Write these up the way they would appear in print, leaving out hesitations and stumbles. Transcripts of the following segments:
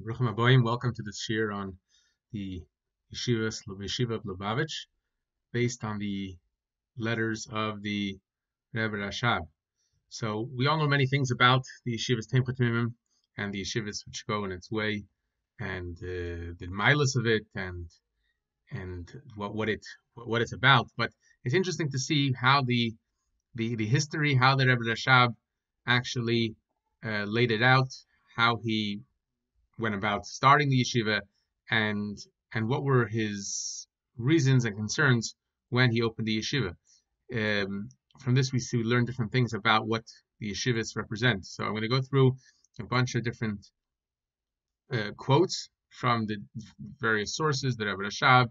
Bruchim Aboyim, welcome to this shir on the Yeshiva of Lubavitch, based on the letters of the Rebbe Rashab. So we all know many things about the Yeshivas Temchatimim and the Yeshivas which go in its way, and the milas of it, and what it's about. But it's interesting to see how the history, how the Rebbe Rashab actually laid it out, how he went about starting the yeshiva, and what were his reasons and concerns when he opened the yeshiva. From this we learn different things about what the yeshivas represent. So I'm going to go through a bunch of different quotes from the various sources, the Rebbe Rashab,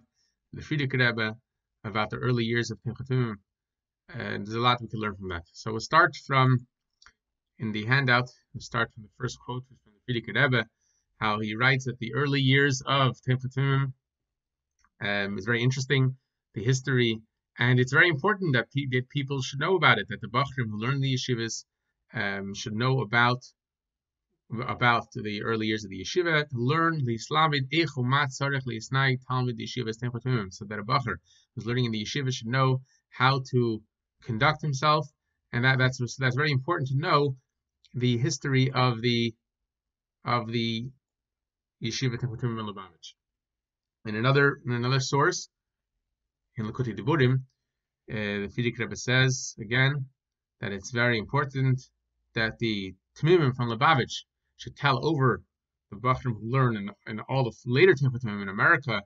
the Frierdiker Rebbe, about the early years of Temchatimim, and there's a lot we can learn from that. So we'll start from, in the handout, we'll start from the first quote from the Frierdiker Rebbe, how he writes that the early years of Temchatimim is very interesting, the history, and it's very important that people should know about it, that the Bachrim who learn the yeshivas should know about the early years of the yeshiva, to learn l'islamid eich umat tzarech li'isnai talmid yeshivas Temchatimim, so that a Bachar who's learning in the yeshiva should know how to conduct himself, and that's very important to know the history of the Yeshiva Temchatimim in Lubavitch. In another source, in Likutei Diburim, the Frierdiker Rebbe says again that it's very important that the Temimim from Lubavitch should tell over the Bachrim who learn in all the later Temchatimim in America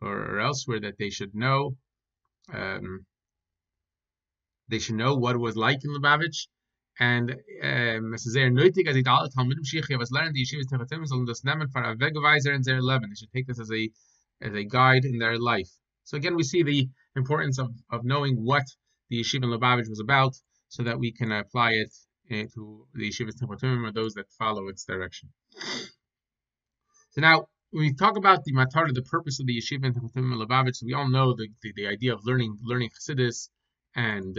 or elsewhere, that they should know what it was like in Lubavitch. And es ist sehr nötig, dass alle Talmidim was lernen die Yeshivas Temchatimim sollen das nehmen für ein Wegweiser in their Leben. They should take this as a guide in their life. So again, we see the importance of knowing what the Yeshiva in Lubavitch was about, so that we can apply it to the Yeshivas Temchatimim or those that follow its direction. So now, when we talk about the matar, the purpose of the Yeshiva in Temchatimim in Lubavitch, we all know the idea of learning Chassidus and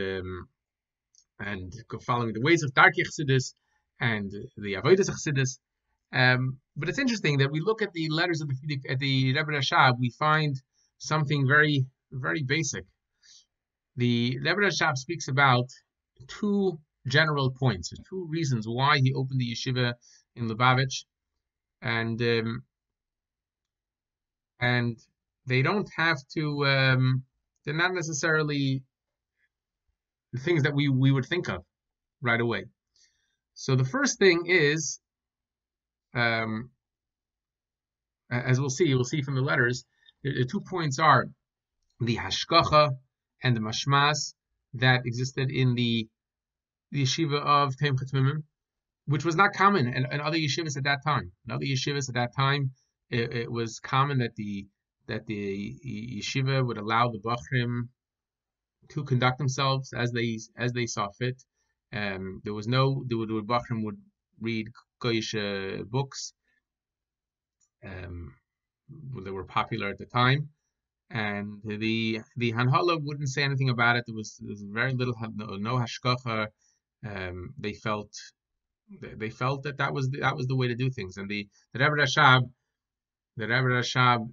following the ways of Darkei Chassidus and the Avodas Chassidus. But it's interesting that we look at the letters of the Rebbe Rashab, we find something very, very basic. The Rebbe Rashab speaks about two general points, two reasons why he opened the yeshiva in Lubavitch, and they don't have to. They're not necessarily the things that we would think of right away. So the first thing is, as we'll see from the letters, the 2 points are the hashgacha and the mashmas that existed in the yeshiva of Temchatimim, which was not common in other yeshivas at that time. In other yeshivas at that time, it was common that the yeshiva would allow the bachrim to conduct themselves as they saw fit. There was no, the bachrim would read goyish books that were popular at the time, and the Hanhala wouldn't say anything about it. There was very little, no hashgacha. They felt that was the way to do things, and the Rebbe Rashab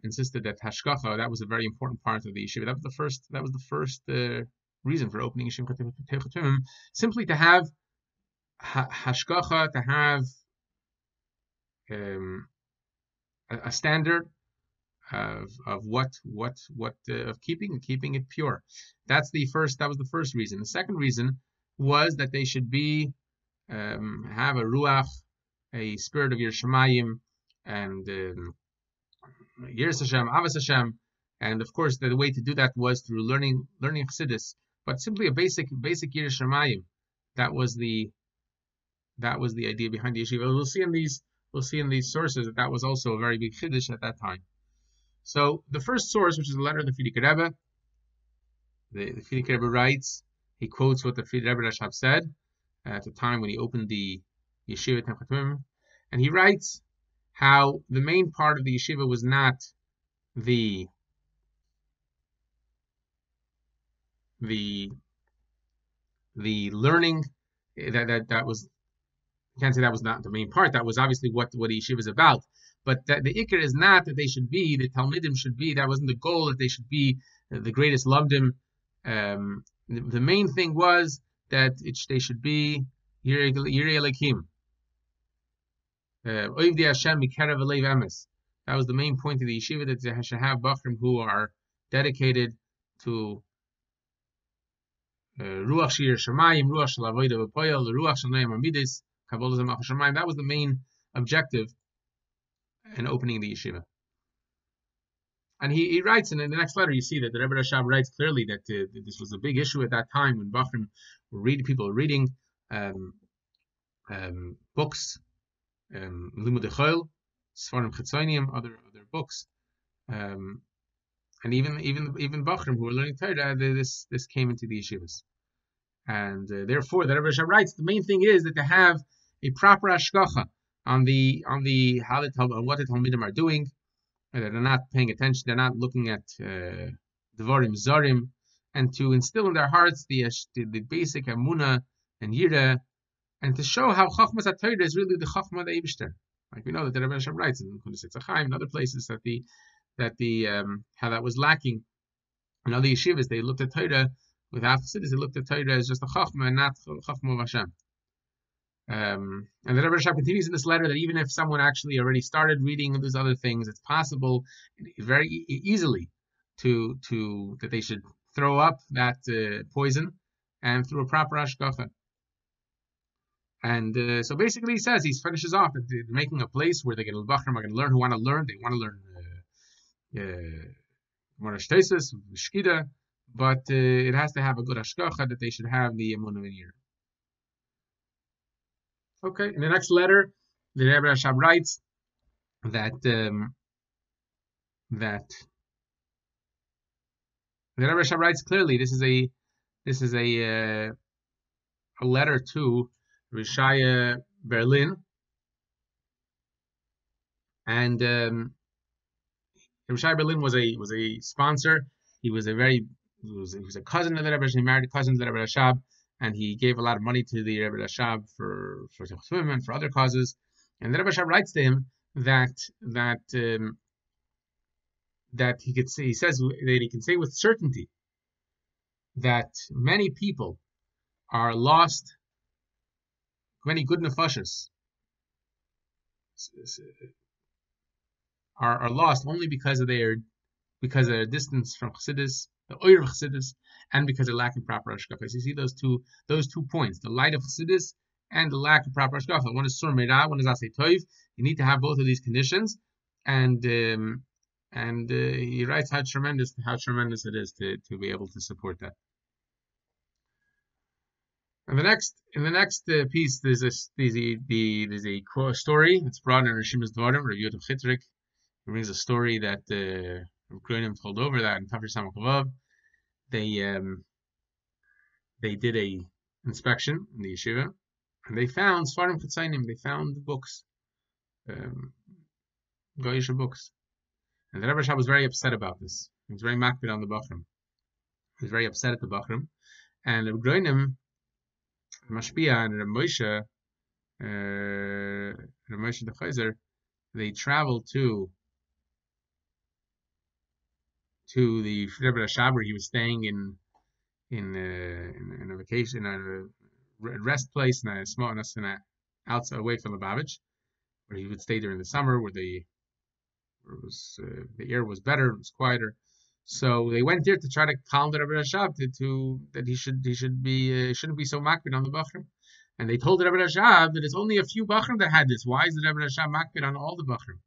insisted that hashgacha, that was a very important part of the yeshiva. That was the first reason for opening Yeshiva Temchatimim, simply to have hashgacha, to have a standard of keeping it pure. That was the first reason. The second reason was that they should have a ruach, a spirit of Yerushalayim, and Yiras Hashem, Avas Hashem, and of course the way to do that was through learning Chassidus, but simply a basic Yerushalayim. That was the idea behind the yeshiva. We'll see in these sources that was also a very big chiddush at that time. So the first source, which is the letter of the Frierdiker Rebbe, the Frierdiker Rebbe writes, he quotes what the Rebbe Rashab said at the time when he opened the yeshiva Temchatimim, and he writes how the main part of the yeshiva was not the learning, that was, you can't say that was not the main part. That was obviously what the yeshiva is about. But that the ikar is not that they should be, the talmidim should be, that wasn't the goal, that they should be the greatest lamdim. The main thing was that they should be Yirei Elokim. Oivdi Hashem mikerav alev emes. That was the main point of the yeshiva, that they should have bachrim who are dedicated to Ruach Shir Shemayim, Ruach Shel Avodah V'Poyel, Ruach Shel Noam Amidis, Kabbalah Zamach Shemayim. That was the main objective in opening the yeshiva. And he writes, and in the next letter you see that the Rebbe Rashab writes clearly that this was a big issue at that time when bachrim were people were reading books, Limud Echol, Sfarim Chetzonium, other books, and even bachrim who were learning Torah. This came into the yeshivas, and therefore the Rebbe Rashab writes the main thing is that to have a proper hashgacha on what the talmidim are doing. They're not paying attention. They're not looking at devarim zarim, and to instill in their hearts the basic emunah and yira, and to show how chachmas HaTorah is really the chachma of the Eibishter. Like we know that the Rebbe Rashab writes in Kundas Chaim and other places that how that was lacking. In other yeshivas, they looked at Torah with Hafsidus. They looked at Torah as just a chachma and not chachma of Hashem. And the Rebbe Rashab continues in this letter that even if someone actually already started reading these other things, it's possible very easily that they should throw up that poison and through a proper hashgacha. And so basically he says, he finishes off that they're making a place where they get bachrim are going to learn who want to learn. They want to learn Morashtesis, Shkida, but it has to have a good hashgacha, that they should have the emunah and yira. Okay, in the next letter, the Rebbe Rashab writes that the Rebbe Rashab writes clearly. This is a letter to Rishaya Berlin, and Rishaya Berlin was a sponsor. He was a cousin of the Rebbe Rashab. He married a cousin of the Rebbe Rashab. And he gave a lot of money to the Rebbe Rashab for Tzimtzum and for other causes. And the Rebbe Rashab writes to him that he could say, he says that he can say with certainty that many people are lost, many good nefashos are lost only because of their distance from Chassidus, the oir of Chassidus, and because they're lacking proper hashgacha. So you see those two points, the light of Chassidus and the lack of proper hashgacha. One is sur meirah, one is asay toiv. You need to have both of these conditions, and he writes how tremendous it is to be able to support that. And in the next piece, there's a story. It's brought in Rishimas Dvarim, Rav Yudam Chitrik. He brings a story that K'lלים told over that in Tafsir Samach Vav. They did a inspection in the yeshiva, and they found Sfarim Chetzoniim. They found books, Goyish books. And the Rebbe Rashab was very upset about this. He was very makbid on the bachrim. He was very upset at the bachrim. And the K'llim, Mashpia and Rav Moshe the Chayzer, they traveled to the Rebbe Rashab, where he was staying in a vacation, a rest place, in a outside away from the Lubavitch, where he would stay during the summer, where the air was better, it was quieter. So they went there to try to calm the Rebbe Rashab that he shouldn't be so makbid on the bachrim. And they told the Rebbe Rashab that it's only a few bachrim that had this. Why is the Rebbe Rashab makbid on all the bachrim?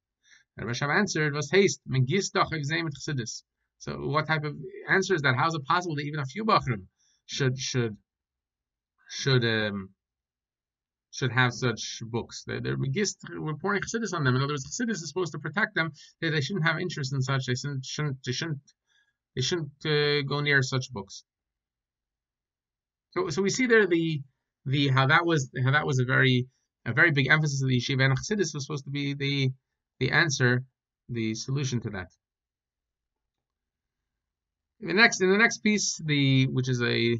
The Rebbe Rashab answered, "Was haste mengistach examen chassidus." So what type of answer is that? How is it possible that even a few bachrim should have such books? They're we're pouring chassidus on them. In other words, chassidus is supposed to protect them. They shouldn't have interest in such. They shouldn't go near such books. So we see there the how that was a very big emphasis of the yeshiva, and chassidus was supposed to be the answer, the solution to that. In the next piece, which is a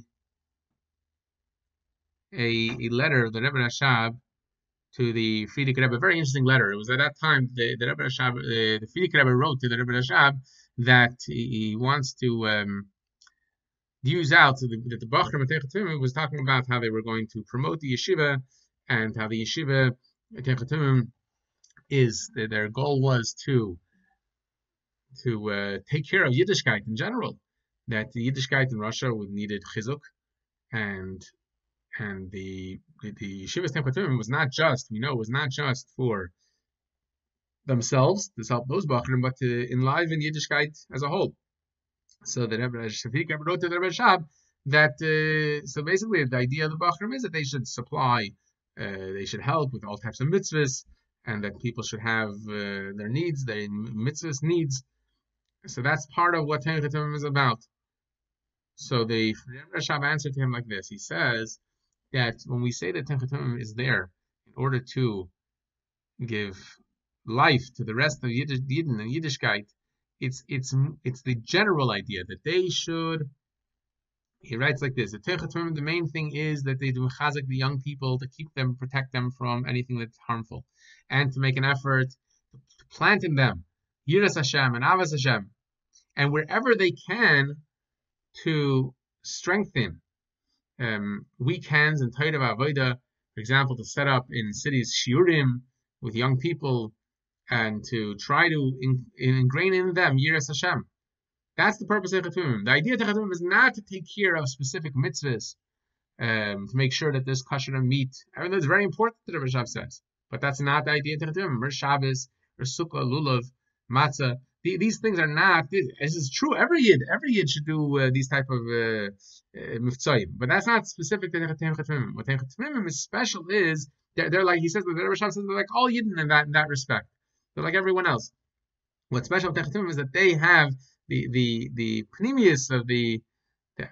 letter of the Rebbe Rashab to the Frierdiker Rebbe, a very interesting letter. It was at that time the Rebbe Rashab, the Frierdiker Rebbe wrote to the Rebbe Rashab that he wants to use out that the Bachram Techatumim was talking about how they were going to promote the yeshiva, and how the yeshiva Techatumim is their goal was to take care of Yiddishkeit in general. That the Yiddishkeit in Russia needed chizuk, and the yeshivas Techatumim was not just for themselves to help those Bachram, but to enliven Yiddishkeit as a whole. So the Rebbe Shafik wrote to the Rebbe Shab that so basically the idea of the Bachram is that they should supply, they should help with all types of mitzvahs, and that people should have their needs, their mitzvahs needs. So that's part of what Techatumim is about. So the Rebbe Shab answered to him like this. He says that when we say that Techatumim is there in order to give life to the rest of Yidden and Yiddishkeit, it's the general idea that they should. He writes like this: the Techatumim, the main thing is that they do chazak the young people, to keep them, protect them from anything that's harmful, and to make an effort to plant in them Yiras Hashem and Avas Hashem, and wherever they can to strengthen weak hands and Torah Avodah, for example, to set up in cities shiurim with young people, and to try to ingrain in them Yiras Hashem. That's the purpose of Techatumim. The idea of Techatumim is not to take care of specific mitzvahs, to make sure that there's kosher meat. Everything that's very important, the Rebbe Shab says. But that's not the idea of Techatumim. Rosh Shabbos, Rosh Sukkah, Lulav, Matzah. These things are not. This is true. Every yid should do these type of mivtzoyim. But that's not specific to Techatumim. What Techatumim is special is they're like, he says, the Rebbe Shab says, they're like all yidden in that respect. They're like everyone else. What's special with Techatumim is that they have the pneumius of the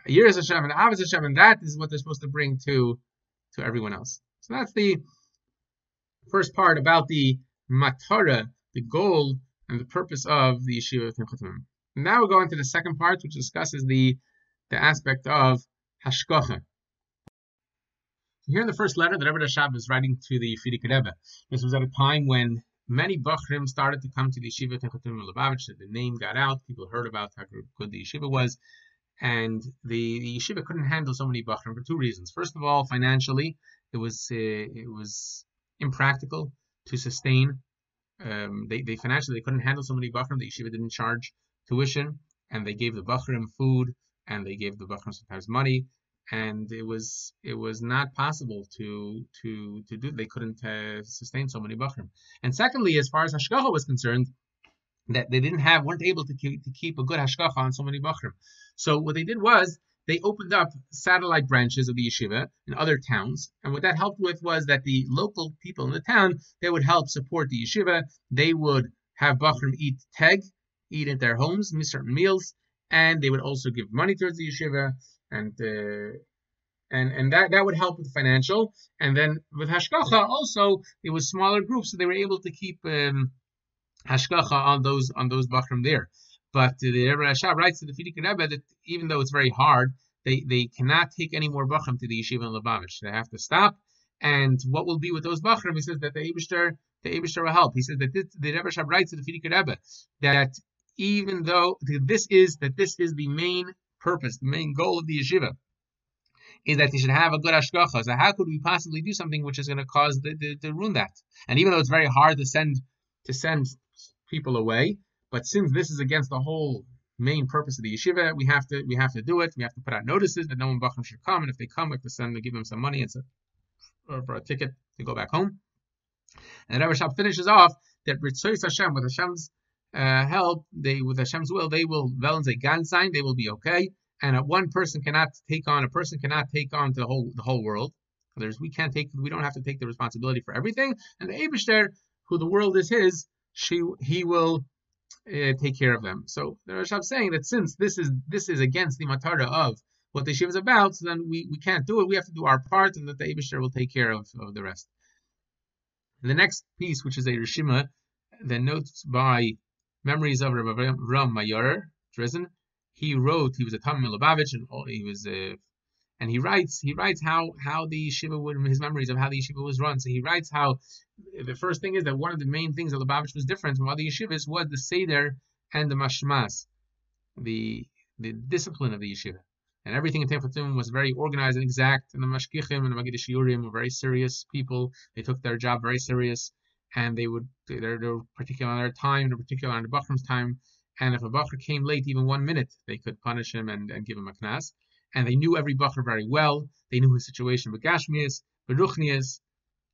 Yiras Hashem and the Avos Hashem, and that is what they're supposed to bring to everyone else. So that's the first part about the matara, the goal and the purpose of the yeshiva of Techatumim. Now we'll go into the second part, which discusses the aspect of hashgacha. Here in the first letter, the Rebbe Rashab is writing to the Frierdiker Rebbe. This was at a time when many Bachrim started to come to the yeshiva Techatumim Lubavitch. The name got out. People heard about how good the yeshiva was. And the yeshiva couldn't handle so many Bachrim for two reasons. First of all, financially, it was impractical to sustain. They financially couldn't handle so many Bachrim. The yeshiva didn't charge tuition, and they gave the Bachrim food, and they gave the Bachrim sometimes money. And it was not possible to do. They couldn't sustain so many bachrim. And secondly, as far as hashgacha was concerned, that they weren't able to keep a good hashgacha on so many bachrim. So what they did was they opened up satellite branches of the yeshiva in other towns, and what that helped with was that the local people in the town, they would help support the yeshiva. They would have bachrim eat at their homes, miss certain meals, and they would also give money towards the yeshiva. And that would help with the financial, and then with hashgacha also it was smaller groups, so they were able to keep hashgacha on those bachrim there. But the Rebbe Rashab writes to the Frierdiker Rebbe that even though it's very hard, they cannot take any more bachrim to the yeshiva in Lubavitch. They have to stop. And what will be with those bachrim? He says that the Eibishter will help. He says that the Rebbe Rashab writes to the Frierdiker Rebbe that even though this is the main purpose, the main goal of the yeshiva, is that they should have a good hashgacha. So how could we possibly do something which is going to cause to ruin that? And even though it's very hard to send people away, but since this is against the whole main purpose of the yeshiva, we have to do it. We have to put out notices that no one bachrim should come, and if they come, we have to give them some money or for a ticket to go back home. And Rebbe Shab finishes off that with Hashem, with Hashem's help, with Hashem's will, they will sign, they will be okay. And one person cannot take on the whole world. We don't have to take the responsibility for everything. And the Eibishter, who the world is his, he will take care of them. So the Rosh is saying that since this is against the matara of what the yeshiva is about, so then we can't do it. We have to do our part, and that the Eibishter will take care of the rest. And the next piece, which is a Rishima, the notes by memories of Rabbi Ram Mayor Drizzen. He was a Talmid in Lubavitch, and he was And he writes how the yeshiva would, his memories of how the yeshiva was run. So he writes how the first thing is that one of the main things that Lubavitch was different from other yeshivas was the seder and the mashmas, the discipline of the yeshiva. And everything in Tefatim was very organized and exact. And the mashgichim and the magid shiurim were very serious people. They took their job very serious, and they were particular on their time, and particular on the Bachram's time. And if a Bachar came late even 1 minute, they could punish him and give him a knas. And they knew every Bachar very well. They knew his situation with Gashmias, with Ruchnias,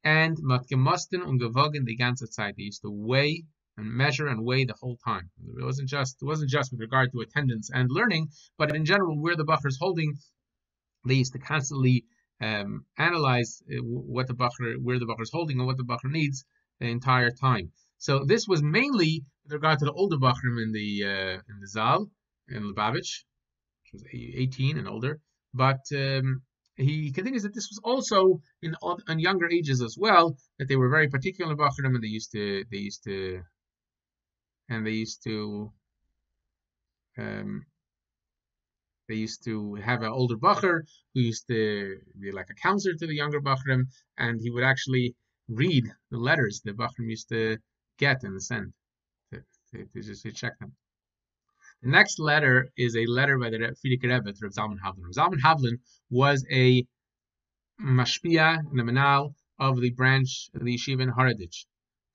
and Matgemosten und gewogen die ganze Zeit. They used to weigh and measure and weigh the whole time. It wasn't just with regard to attendance and learning, but in general, where the Bachar is holding, they used to constantly analyze where the Bachar is holding and what the Bachar needs the entire time. So this was mainly with regard to the older Bachrim in the Zal, in Lubavitch, which was 18 and older. But he continues that this was also in younger ages as well, that they were very particular in Bachrim, and they used to have an older Bachar who used to be like a counselor to the younger Bachrim, and he would actually read the letters the Bachrim used to get and send to check them. The next letter is a letter by the Frierdiker Rebbe to Rav Zalman Havlin. Rav Zalman Havlin was a mashpia and the menal of the branch of the yeshiva in Haradich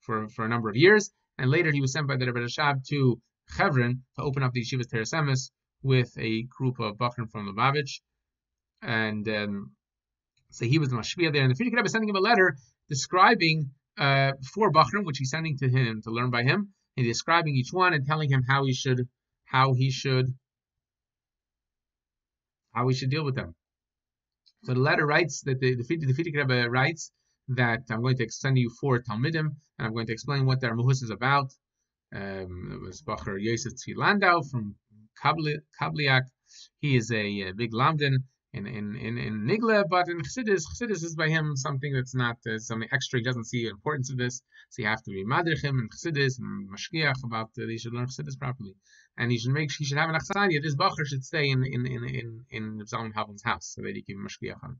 for a number of years, and later he was sent by the Rebbe Rashab to Hebron to open up the yeshiva's Teres Emes with a group of Bachrim from Lubavitch, and so he was the mashpia there. And the Frierdiker Rebbe sending him a letter describing 4 Bachrim, which he's sending to him to learn by him, and describing each one and telling him how he should deal with them. So the letter writes that the Frierdiker Rebbe writes that I'm going to send you 4 Talmidim, and I'm going to explain what their muhus is about. It was Bachar Yosef Tzvi Landau from Kabliak. He is a big lamdin in Nigle, but in Chassidus is by him something that's not something extra. He doesn't see the importance of this, so you have to be madrichim and Chassidus and mashkiach about they should learn Chassidus properly, and he should have an achsania. This bacher should stay in Zalman Havlin's house so that he can mashkiach on.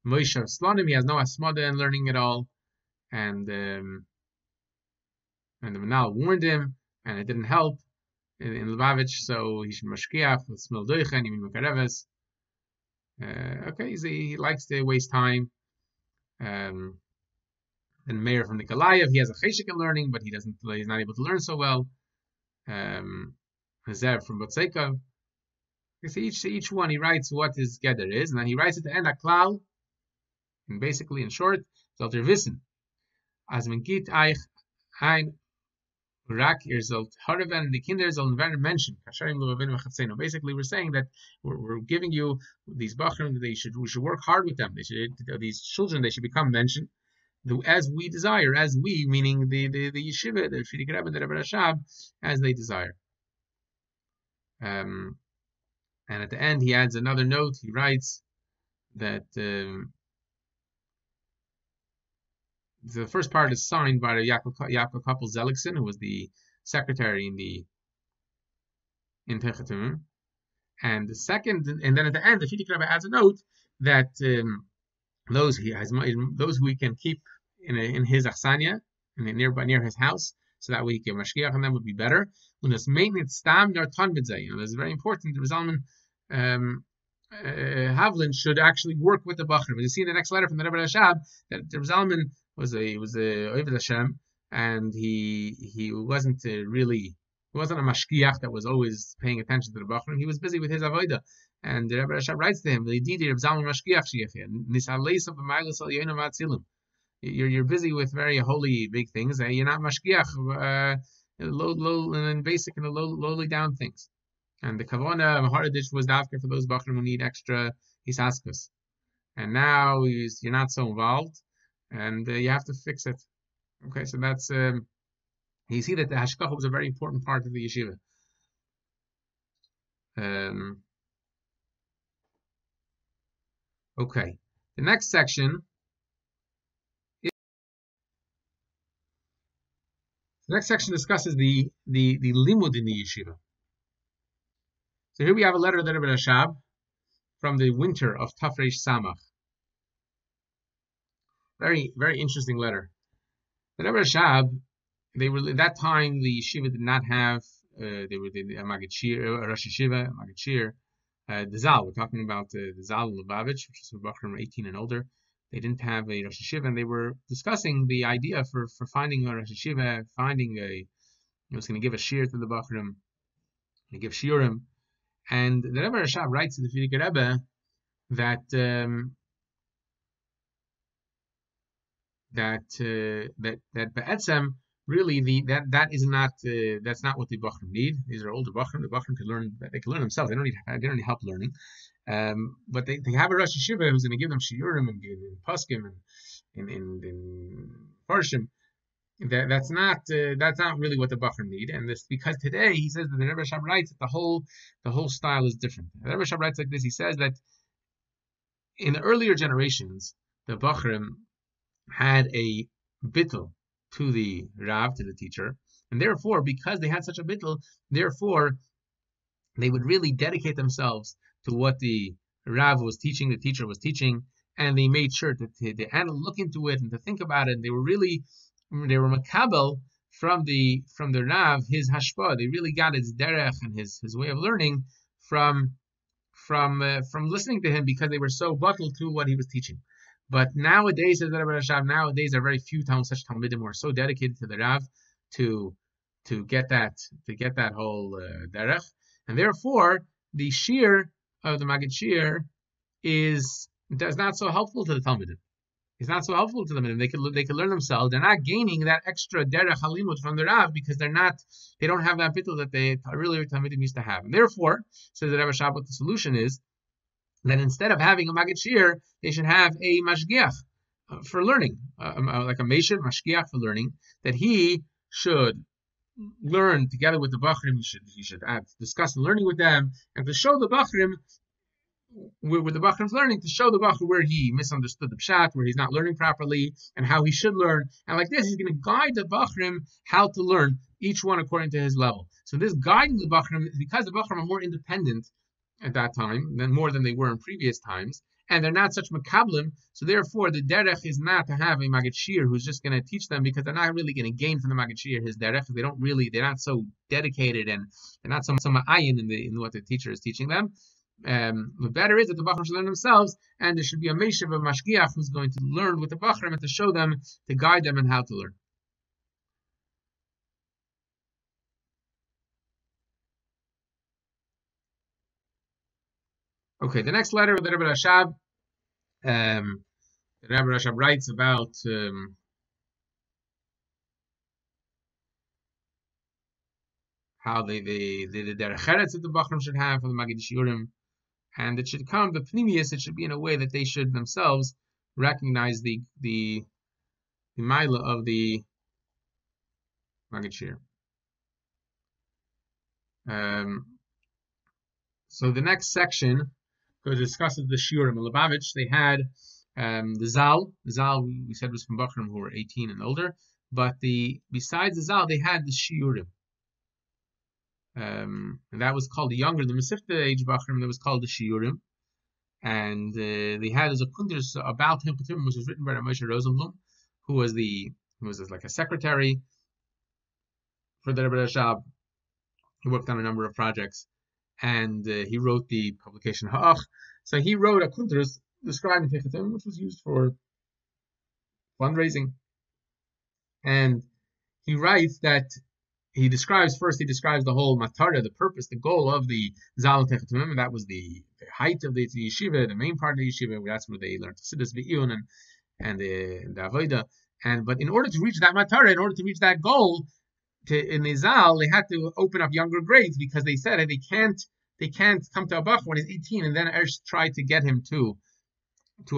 Moshe Slonim, he has no asmada in learning at all, and the Manal warned him, and it didn't help in Lubavitch, so he should mashkiach with smil doichen, even makareves. Okay, so he likes to waste time. And Meir from Nikolaev, he has a cheshik in learning, but he's not able to learn so well. Hazev from Botseikov. Each one he writes what his gather is, and then he writes at the end a klal, and basically in short, Zalter wissen, as man geht eich ein Rak Irzalt Haraven, the Kinder Zalten werden Menschen. Basically, we're saying that we're giving you these Bachrim, we should work hard with them. These children, they should become mentioned as we desire, as we, meaning the yeshiva, the Frierdiker Rebbe, the Rebbe Rashab, as they desire. And at the end, he adds another note. He writes that the first part is signed by Yaakov Koppel Zeligson, who was the secretary in Techatum. And the second, and then at the end, the Frierdiker Rebbe adds a note that those who he can keep in his achsania, near his house, so that way he can mashkiach on them would be better. And this maintenance stam nor ton midzay. This is very important. The Zalman Havlin should actually work with the Bachrim. You see in the next letter from the Rebbe Rashab that the Zalman was a Oved Hashem, and he wasn't a mashkiach that was always paying attention to the Bachrim. He was busy with his avodah, and the Rebbe Rashab writes to him, you're busy with very holy big things, and you're not mashkiach, low and basic and lowly down things. And the kavona Haradich was dafka for those Bachrim who need extra hisaskus, and now you're not so involved, and you have to fix it. Okay, so that's you see that the hashkacha was a very important part of the yeshiva. Okay, the next section. The next section discusses the Limud in the yeshiva. So here we have a letter of the Rebbe Rashab from the winter of Tafresh Samach. Very, very interesting letter. The Rebbe Rashab, they were at that time the yeshiva did not have they were the Maggid Shir, Rosh Yeshiva, Maggid Shir, the Zal. We're talking about the Zal Lubavitch, which is for Bachrim 18 and older. They didn't have a Rosh Yeshiva, and they were discussing the idea for finding a Rosh Yeshiva, finding was going to give a shir to the Bachrim, to give shiurim. And the Rebbe Rashab writes to the Frierdiker Rebbe that Be'etzem, really that is not that's not what the Bachrim need. These are older Bachrim. The Bachrim can learn; they can learn themselves. They don't need help learning. But they have a Rosh Yeshiva who's going to give them shiurim and paskim and in Parshim. That's not really what the Bachrim need, and this because today he says that the Rebbe Rashab writes that the whole style is different. The Rebbe Rashab writes like this. He says that in the earlier generations, the Bachrim had a bittul to the Rav, to the teacher, and therefore, because they had such a bittul, therefore they would really dedicate themselves to what the Rav was teaching, the teacher was teaching, and they made sure to look into it and to think about it. And they were makabel from the Rav his hashpah. They really got his derech and his way of learning from listening to him, because they were so bottled to what he was teaching. But nowadays, says the Rebbe Rashab, nowadays there are very few such talmidim who are so dedicated to the Rav to get that whole derech, and therefore the shir of the Maggid Shir is not so helpful to the talmidim. It's not so helpful to them. They could learn themselves. They're not gaining that extra derech halimut from the Rav, because they don't have that bittul that the earlier talmidim used to have. And therefore, says the Rebbe Rashab, what the solution is, that instead of having a Maggid Shir, they should have a mashgiach for learning, like a meshiv mashgiach for learning, that he should learn together with the Bachrim. He should discuss learning with them, and to show the Bachrim, with the Bachrim's learning, to show the Bachrim where he misunderstood the pshat, where he's not learning properly, and how he should learn. And like this, he's going to guide the Bachrim how to learn, each one according to his level. So this guiding the Bachrim, because the Bachrim are more independent at that time, more than they were in previous times, and they're not such makablim, so therefore the derech is not to have a Maggid Shir who's just going to teach them, because they're not really going to gain from the Maggid Shir his derech. They're not so dedicated, and they're not so ma'ayin in what the teacher is teaching them. The better is that the Bachrim should learn themselves, and there should be a meshiv, a mashgiach, who's going to learn with the Bachrim and to show them, to guide them in how to learn. Okay, the next letter of the Rebbe Rashab, the Rebbe Rashab writes about how the derech eretz that the Bachrim should have for the Maggid Shiurim, and it should come, the pnimius, it should be in a way that they should themselves recognize the maila of the Maggid Shir. So the next section discusses the shiurim. In Lubavitch, they had the Zal. The Zal, we said, was from Bachrim who were 18 and older. But besides the Zal, they had the shiurim. And that was called the younger, the Mesifta age Bachrim, that was called the shiurim. And they had as a kundus about him, which was written by Moshe Rosenblum, who was like a secretary for the Rebbe Rashab. He worked on a number of projects, and he wrote the publication Ha'ach. So he wrote a kundus describing Techetim, which was used for fundraising. And he writes that he describes the whole matara, the purpose, the goal of the Zal Techetim, and that was the height of the yeshiva, the main part of the yeshiva. That's where they learned Chassidus v'iyun and the avodah. But in order to reach that matara, in order to reach that goal, in the Zal, they had to open up younger grades, because they said they can't come to a Bach when he's 18 and then try to get him to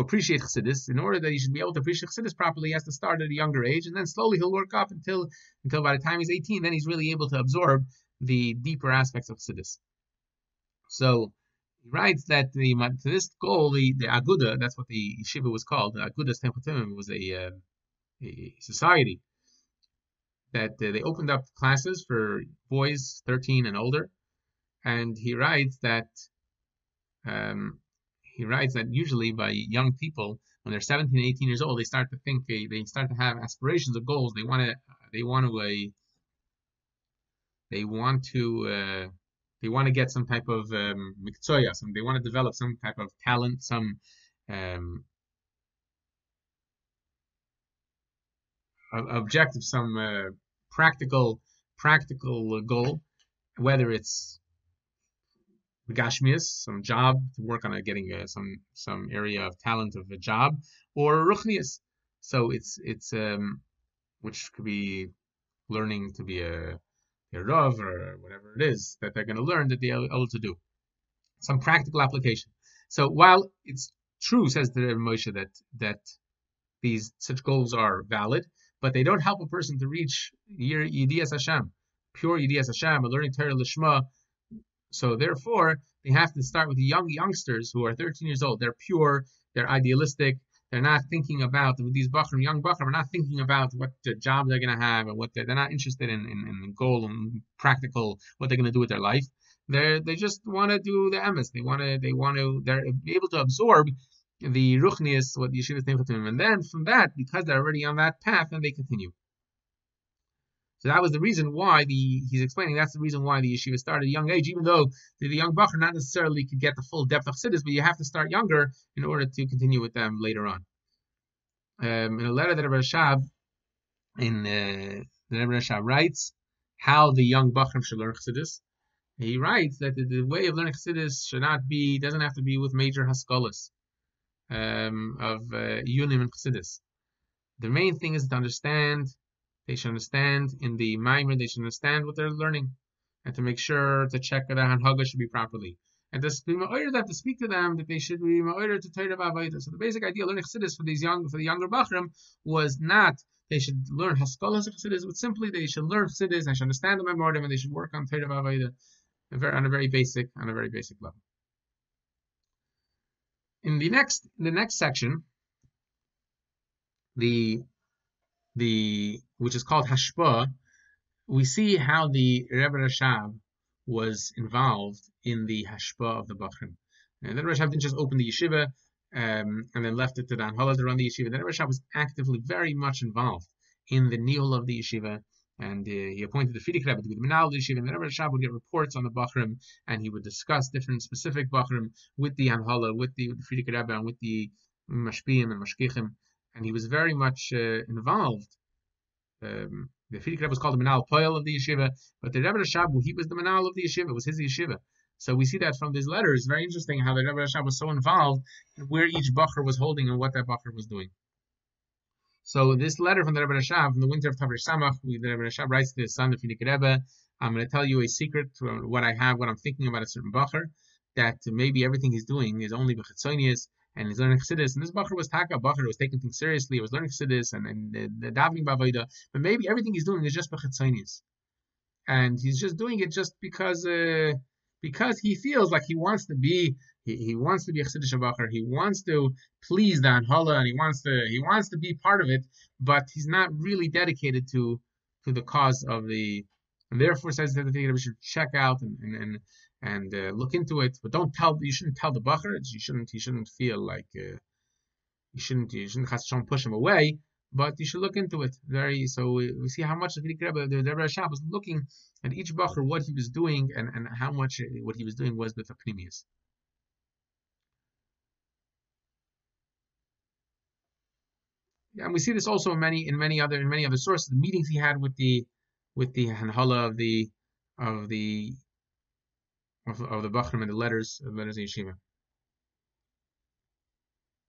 appreciate Chassidus. In order that he should be able to appreciate Chassidus properly, he has to start at a younger age, and then slowly he'll work up until by the time he's 18, then he's really able to absorb the deeper aspects of Chassidus. So he writes that to this goal, the Aguda, that's what the yeshiva was called, the Aguda Techetim, was a society that they opened up classes for boys 13 and older. And he writes that he writes that usually by young people, when they're 17, 18 years old, they start to think, they start to have aspirations of goals. They want to get some type of mikzoya, they want to develop some type of talent, some objective, some practical goal, whether it's Gashmias, some job to work on getting some area of talent of a job, or Ruchnias. So it's which could be learning to be a Rav or whatever it is that they're going to learn that they're able to do. Some practical application. So while it's true, says the Moshe, that these such goals are valid, but they don't help a person to reach Yidiyas Hashem, pure Yidiyas Hashem, a learning Torah Lishma. So therefore, they have to start with the youngsters who are 13 years old. They're pure, they're idealistic. They're not thinking about, these young Bachrim are not thinking about what the job they're going to have and what they're not interested in goal and practical, what they're going to do with their life. They just want to do the emes. They're able to absorb the ruchnius, what the yeshiva is thinking to them. And then from that, because they're already on that path, then they continue. So that was the reason why he's explaining that's the reason why the yeshiva started at a young age, even though the young Bachar not necessarily could get the full depth of chassidus, but you have to start younger in order to continue with them later on. In a letter that Rebbe Rashab writes how the young Bachar should learn chassidus. He writes that the way of learning chassidus doesn't have to be with major haskalas of yunim and chassidus. The main thing is to understand. They should understand in the Maimer, they should understand what they're learning, and to make sure to check that the Hanhaga should be properly. And to speak to them that they should be ma'orer to Torah v'avodah. So the basic idea of learning chassidus for the younger Bachrim was not they should learn haskalas of chassidus, but simply they should learn chassidus, they should understand the Maimorim, and they should work on Torah v'avodah on a very basic level. In the next section, which is called Hashpa, we see how the Rebbe Rashab was involved in the Hashpa of the Bachrim. And the Rebbe Rashab didn't just open the yeshiva and then left it to the Anhala to run the yeshiva. The Rebbe Rashab was actively very much involved in the Nihul of the yeshiva, and he appointed the Frierdiker Rebbe to be the Menal of the yeshiva. And the Rebbe Rashab would get reports on the Bachrim, and he would discuss different specific Bachrim with the Anhala, with the Frierdiker Rebbe, and with the Mashpiyim and Mashkichim. And he was very much involved. The Frierdiker Rebbe was called the Menal Poel of the yeshiva, but the Rebbe Rashab, he was the Menal of the yeshiva. It was his yeshiva. So we see that from these letters. Very interesting how the Rebbe Rashab was so involved in where each Bachar was holding and what that Bachar was doing. So this letter from the Rebbe Rashab, from the winter of Tavar Samach, the Rebbe Rashab writes to his son, the Frierdiker Rebbe, I'm going to tell you a secret, what I'm thinking about a certain Bachar, that maybe everything he's doing is only b'chitzonius, and he's learning chassidus, and this Bachar was was taking things seriously, he was learning chassidus, and the davening b'avodah, but maybe everything he's doing is just b'chitzonius, and he's just doing it just because he feels like he wants to be a chassidus Bachar, he wants to please the Anhala, and he wants to be part of it, but he's not really dedicated to the cause of the, and therefore says that we should check out and look into it, but you shouldn't tell the Bachar. He shouldn't feel like you shouldn't push him away, but you should look into it. So we see how much the Rebbe Rashab was looking at each Bachar, what he was doing, and how much what he was doing was with the pnimius. And we see this also in many other sources. The meetings he had with the Hanhala of the Bachrim and the letters of Yeshiva.